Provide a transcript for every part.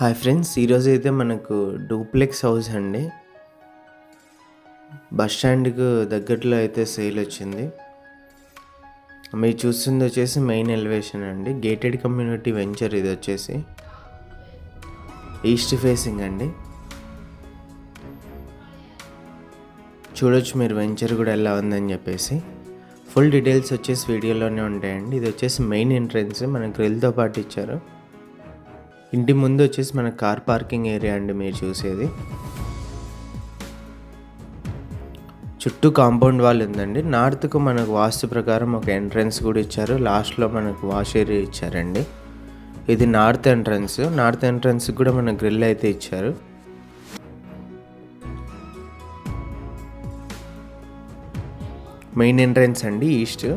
Hi friends, ఈరోజు అయితే మనకు డూప్లెక్స్ హౌస్ అండి బస్ స్టాండ్కు దగ్గరలో అయితే సేల్ వచ్చింది. మీరు చూస్తుంది వచ్చేసి మెయిన్ ఎలివేషన్ అండి. గేటెడ్ కమ్యూనిటీ వెంచర్ ఇది వచ్చేసి ఈస్ట్ ఫేసింగ్ అండి. చూడొచ్చు మీరు వెంచర్ కూడా ఎలా ఉందని చెప్పేసి. ఫుల్ డీటెయిల్స్ వచ్చేసి వీడియోలోనే ఉంటాయండి. ఇది వచ్చేసి మెయిన్ ఎంట్రన్స్, మన గ్రిల్తో పాటు ఇచ్చారు. ఇంటి ముందు వచ్చేసి మన కార్ పార్కింగ్ ఏరియా అండి మీరు చూసేది. చుట్టూ కాంపౌండ్ వాల్ ఉందండి. నార్త్కు మనకు వాస్తు ప్రకారం ఒక ఎంట్రన్స్ కూడా ఇచ్చారు. లాస్ట్లో మనకు వాష్ ఏరియా ఇచ్చారండి. ఇది నార్త్ ఎంట్రన్స్. నార్త్ ఎంట్రన్స్ కూడా మన గ్రిల్ అయితే ఇచ్చారు. మెయిన్ ఎంట్రన్స్ అండి ఈస్ట్.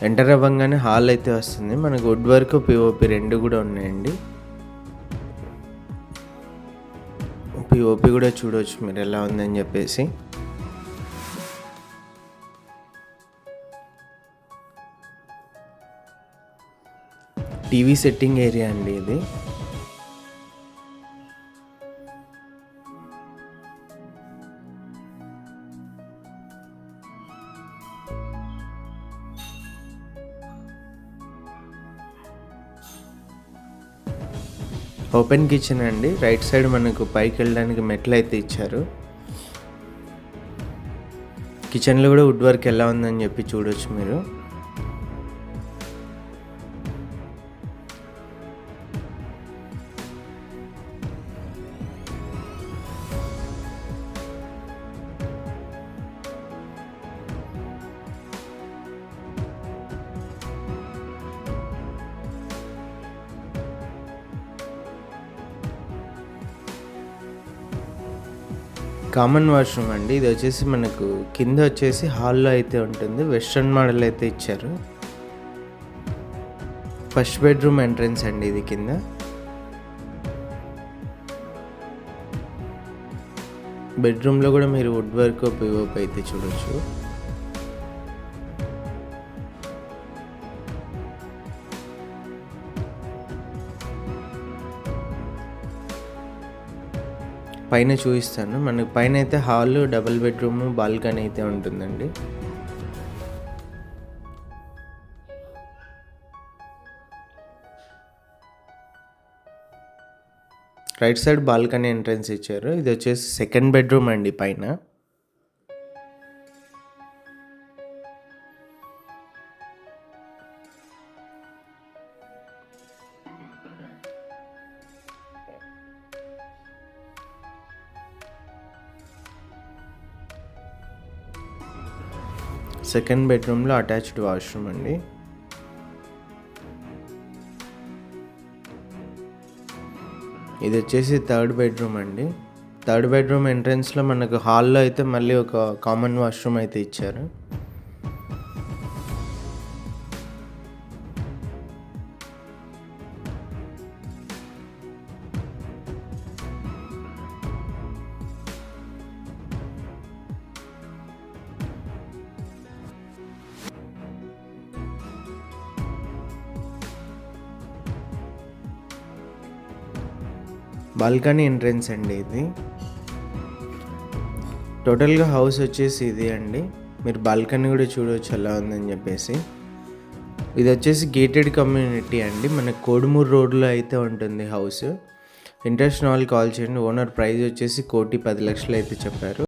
ఎంటర్ అవ్వగానే హాల్ అయితే వస్తుంది. మనకు వుడ్ వర్క్ పిఓపి రెండు కూడా ఉన్నాయండి. పిఓపి కూడా చూడవచ్చు మీరు ఎలా ఉందని చెప్పేసి. టీవీ సెట్టింగ్ ఏరియా అండి ఇది. ఓపెన్ కిచెన్ అండి. రైట్ సైడ్ మనకు పైకి వెళ్ళడానికి మెట్లు అయితే ఇచ్చారు. కిచెన్లో కూడా వుడ్ వర్క్ ఎలా ఉందని చెప్పి చూడొచ్చు మీరు. కామన్ వాష్రూమ్ అండి. ఇది వచ్చేసి మనకు కింద వచ్చేసి హాల్లో అయితే ఉంటుంది. వెస్ట్రన్ మోడల్ అయితే ఇచ్చారు. ఫస్ట్ బెడ్రూమ్ ఎంట్రన్స్ అండి ఇది. కింద బెడ్రూమ్లో కూడా మీరు వుడ్ వర్క్ పిఓపి అయితే చూడొచ్చు. పైన చూపిస్తాను. మనకు పైన అయితే హాల్, డబుల్ బెడ్రూమ్, బాల్కనీ అయితే ఉంటుందండి. రైట్ సైడ్ బాల్కనీ ఎంట్రన్స్ ఇచ్చారు. ఇది వచ్చేసి సెకండ్ బెడ్రూమ్ అండి పైన. సెకండ్ బెడ్రూమ్లో అటాచ్డ్ వాష్రూమ్ అండి. ఇది వచ్చేసి థర్డ్ బెడ్రూమ్ అండి. థర్డ్ బెడ్రూమ్ ఎంట్రన్స్లో మనకు హాల్లో అయితే మళ్ళీ ఒక కామన్ వాష్రూమ్ అయితే ఇచ్చారు. బాల్కనీ ఎంట్రన్స్ అండి ఇది. టోటల్గా హౌస్ వచ్చేసి ఇది అండి. మీరు బాల్కనీ కూడా చూడవచ్చు ఎలా ఉందని చెప్పేసి. ఇది వచ్చేసి గేటెడ్ కమ్యూనిటీ అండి. మన కోడుమూరు రోడ్లో అయితే ఉంటుంది హౌస్. ఇంట్రెస్ట్ ఉన్న వాళ్ళు కాల్ చేయండి. ఓనర్ ప్రైస్ వచ్చేసి 1,10,00,000 అయితే చెప్పారు.